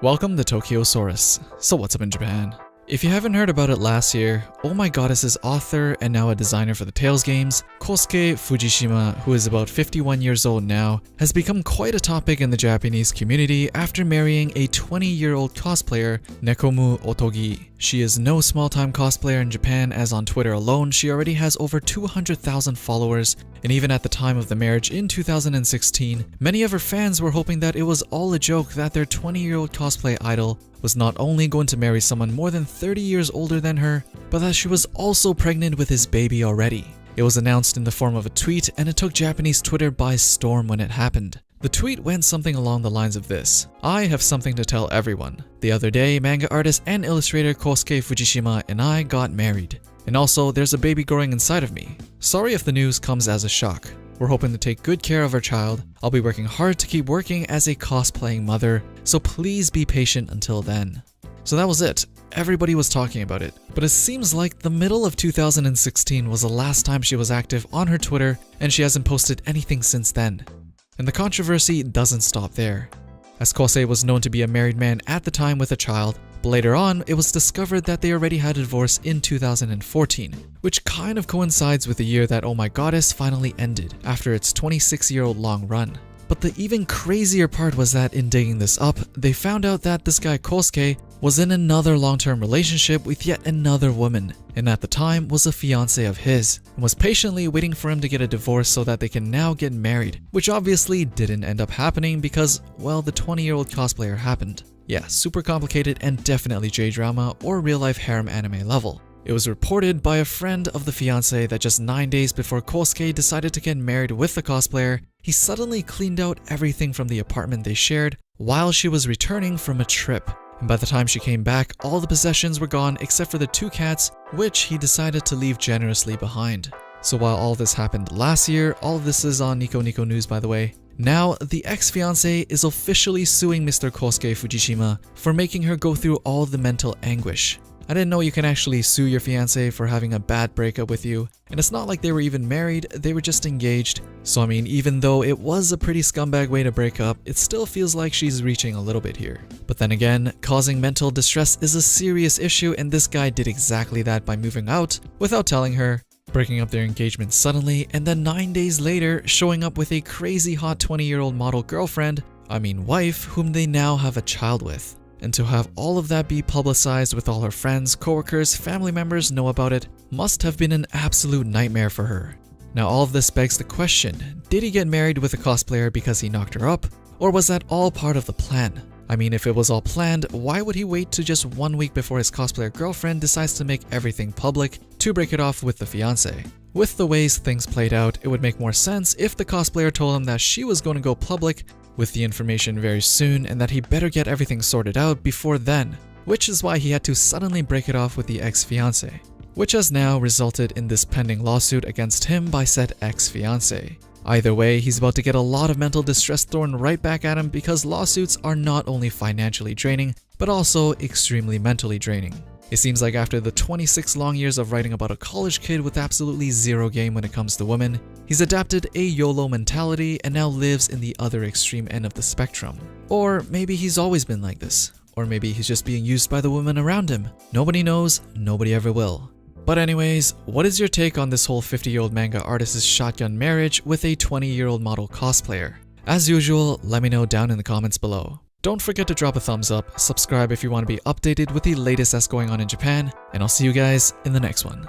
Welcome to Tokyosaurus. So what's up in Japan? If you haven't heard about it last year, Oh My Goddess's author and now a designer for the Tales games, Kosuke Fujishima, who is about 51 years old now, has become quite a topic in the Japanese community after marrying a 20-year-old cosplayer, Nekomu Otogi. She is no small-time cosplayer in Japan, as on Twitter alone she already has over 200,000 followers, and even at the time of the marriage in 2016, many of her fans were hoping that it was all a joke that their 20-year-old cosplay idol was not only going to marry someone more than 30 years older than her, but that she was also pregnant with his baby already. It was announced in the form of a tweet, and it took Japanese Twitter by storm when it happened. The tweet went something along the lines of this: "I have something to tell everyone. The other day, manga artist and illustrator Kosuke Fujishima and I got married. And also, there's a baby growing inside of me. Sorry if the news comes as a shock. We're hoping to take good care of our child. I'll be working hard to keep working as a cosplaying mother, so please be patient until then." So that was it. Everybody was talking about it. But it seems like the middle of 2016 was the last time she was active on her Twitter, and she hasn't posted anything since then. And the controversy doesn't stop there, as Kosei was known to be a married man at the time with a child, but later on it was discovered that they already had a divorce in 2014, which kind of coincides with the year that Oh My Goddess finally ended after its 26-year-old long run. But the even crazier part was that in digging this up, they found out that this guy Kosuke was in another long-term relationship with yet another woman, and at the time was a fiance of his, and was patiently waiting for him to get a divorce so that they can now get married, which obviously didn't end up happening because, well, the 20-year-old cosplayer happened. Yeah, super complicated and definitely J-drama or real-life harem anime level. It was reported by a friend of the fiancé that just 9 days before Kosuke decided to get married with the cosplayer, he suddenly cleaned out everything from the apartment they shared while she was returning from a trip. And by the time she came back, all the possessions were gone except for the 2 cats, which he decided to leave generously behind. So while all this happened last year, all of this is on Nico Nico News by the way, now the ex-fiancé is officially suing Mr. Kosuke Fujishima for making her go through all the mental anguish. I didn't know you can actually sue your fiancé for having a bad breakup with you, and it's not like they were even married, they were just engaged. So I mean, even though it was a pretty scumbag way to break up, it still feels like she's reaching a little bit here. But then again, causing mental distress is a serious issue, and this guy did exactly that by moving out without telling her, breaking up their engagement suddenly, and then 9 days later showing up with a crazy hot 20-year-old model girlfriend, wife, whom they now have a child with. And to have all of that be publicized with all her friends, coworkers, family members know about it must have been an absolute nightmare for her. Now all of this begs the question, did he get married with a cosplayer because he knocked her up? Or was that all part of the plan? I mean, if it was all planned, why would he wait to just 1 week before his cosplayer girlfriend decides to make everything public to break it off with the fiancé? With the ways things played out, it would make more sense if the cosplayer told him that she was going to go public with the information very soon and that he better get everything sorted out before then, which is why he had to suddenly break it off with the ex-fiancé, which has now resulted in this pending lawsuit against him by said ex-fiancé. Either way, he's about to get a lot of mental distress thrown right back at him because lawsuits are not only financially draining, but also extremely mentally draining. It seems like after the 26 long years of writing about a college kid with absolutely zero game when it comes to women, he's adapted a YOLO mentality and now lives in the other extreme end of the spectrum. Or maybe he's always been like this. Or maybe he's just being used by the women around him. Nobody knows, nobody ever will. But anyways, what is your take on this whole 50-year-old manga artist's shotgun marriage with a 20-year-old model cosplayer? As usual, let me know down in the comments below. Don't forget to drop a thumbs up, subscribe if you want to be updated with the latest that's going on in Japan, and I'll see you guys in the next one.